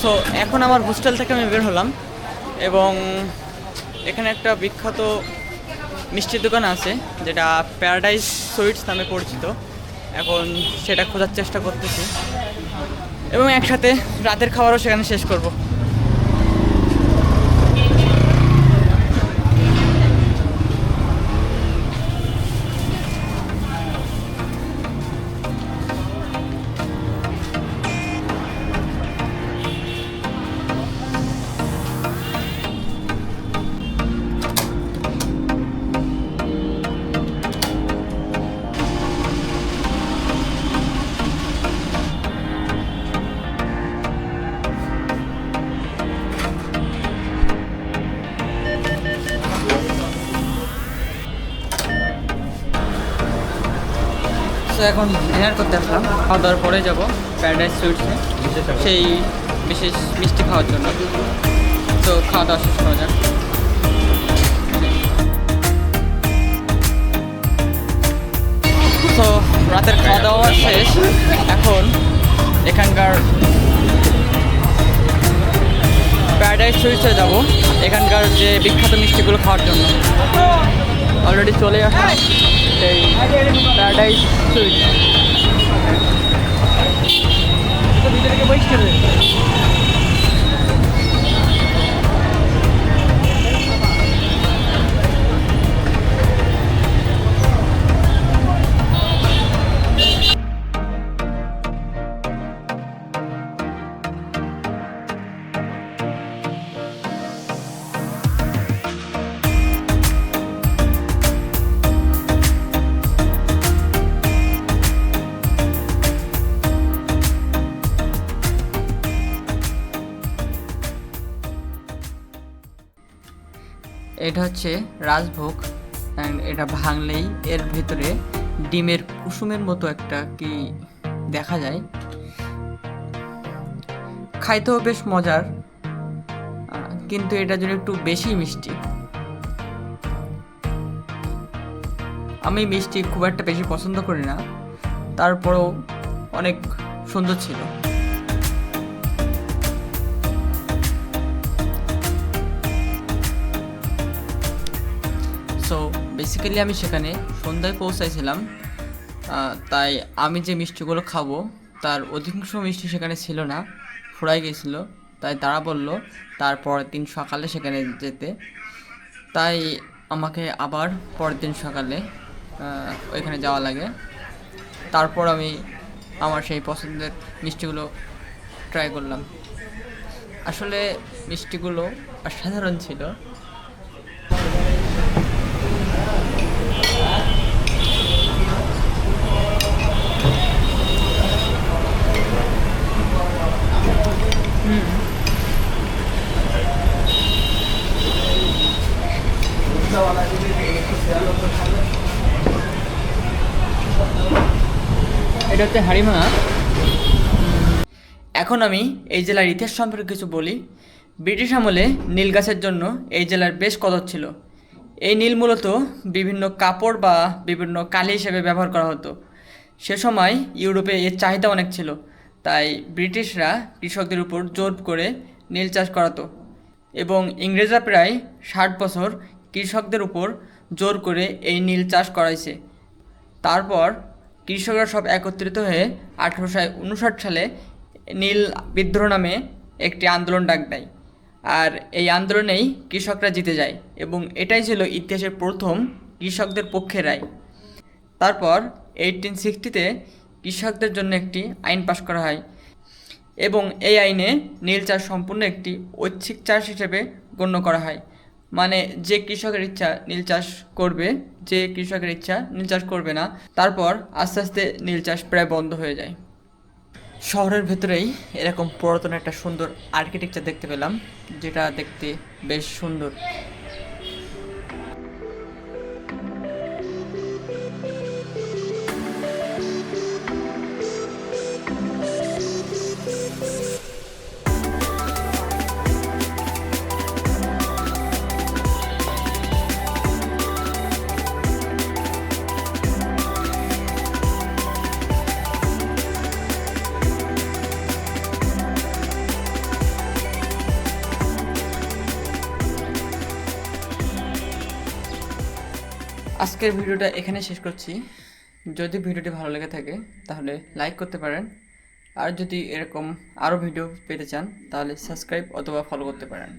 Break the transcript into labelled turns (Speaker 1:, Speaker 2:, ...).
Speaker 1: So এখন আমার hostel থেকে আমি বের হলাম এবং এখানে একটা বিখ্যাত মিষ্টির দোকান আছে যেটা প্যারাডাইস সুইটস নামে পরিচিত। এখন সেটা খোঁজার চেষ্টা করতেছি এবং একসাথে রাতের খাবারও সেখানে শেষ করব। তো এখন ডিনার করতে আসলাম, খাওয়া দাওয়ার পরে যাবো প্যারাডাইস সুইটসে সেই বিশেষ মিষ্টি খাওয়ার জন্য। তো খাওয়া দাওয়া শেষ করা যাক। তো রাতের খাওয়া দাওয়া শেষ, এখন এখানকার প্যারাডাইস সুইটসে যাব এখানকার যে বিখ্যাত মিষ্টিগুলো খাওয়ার জন্য। অলরেডি চলে আসলাম এই প্যারাডাইস সুইটস। ভিতরে বসে এটা হচ্ছে রাজভোগ অ্যান্ড এটা ভাঙলেই এর ভিতরে ডিমের কুসুমের মতো একটা কি দেখা যায়। খাইতেও বেশ মজার, কিন্তু এটা যেন একটু বেশি মিষ্টি। আমি মিষ্টি খুব একটা বেশি পছন্দ করি না, তারপরেও অনেক সুন্দর ছিল। সো বেসিক্যালি আমি সেখানে সন্ধ্যায় পৌঁছাইছিলাম, তাই আমি যে মিষ্টিগুলো খাবো তার অধিকাংশ মিষ্টি সেখানে ছিল না, ফুরাই গেছিল। তাই তারা বলল তারপরের দিন সকালে সেখানে যেতে, তাই আমাকে আবার পরের দিন সকালে ওইখানে যাওয়া লাগে। তারপর আমি আমার সেই পছন্দের মিষ্টিগুলো ট্রাই করলাম। আসলে মিষ্টিগুলো অসাধারণ ছিল। এটা হচ্ছে হাড়িমা। এখন আমি এই জেলার ইতিহাস সম্পর্কে কিছু বলি। ব্রিটিশ আমলে নীল গাছের জন্য এই জেলার বেশ কদর ছিল। এই নীল মূলত বিভিন্ন কাপড় বা বিভিন্ন কালি হিসেবে ব্যবহার করা হতো। সে সময় ইউরোপে এর চাহিদা অনেক ছিল, তাই ব্রিটিশরা কৃষকদের উপর জোর করে নীল চাষ করাতো এবং ইংরেজরা প্রায় 60 বছর কৃষকদের উপর জোর করে এই নীল চাষ করাইছে। তারপর কৃষকরা সব একত্রিত হয়ে 1859 সালে নীল বিদ্রোহ নামে একটি আন্দোলন ডাক দেয়, আর এই আন্দোলনেই কৃষকরা জিতে যায় এবং এটাই ছিল ইতিহাসের প্রথম কৃষকদের পক্ষে রায়। তারপর 1860-তে কৃষকদের জন্য একটি আইন পাশ করা হয় এবং এই আইনে নীল চাষ সম্পূর্ণ একটি ঐচ্ছিক চাষ হিসেবে গণ্য করা হয়। মানে যে কৃষকের ইচ্ছা নীল চাষ করবে, যে কৃষকের ইচ্ছা নীল চাষ করবে না। তারপর আস্তে আস্তে নীল চাষ প্রায় বন্ধ হয়ে যায়। শহরের ভেতরেই এরকম পুরাতন একটা সুন্দর আর্কিটেকচার দেখতে পেলাম, যেটা দেখতে বেশ সুন্দর। আজকের ভিডিওটা এখানে শেষ করছি। যদি ভিডিওটি ভালো লেগে থাকে তাহলে লাইক করতে পারেন, আর যদি এরকম আরও ভিডিও পেতে চান তাহলে সাবস্ক্রাইব অথবা ফলো করতে পারেন।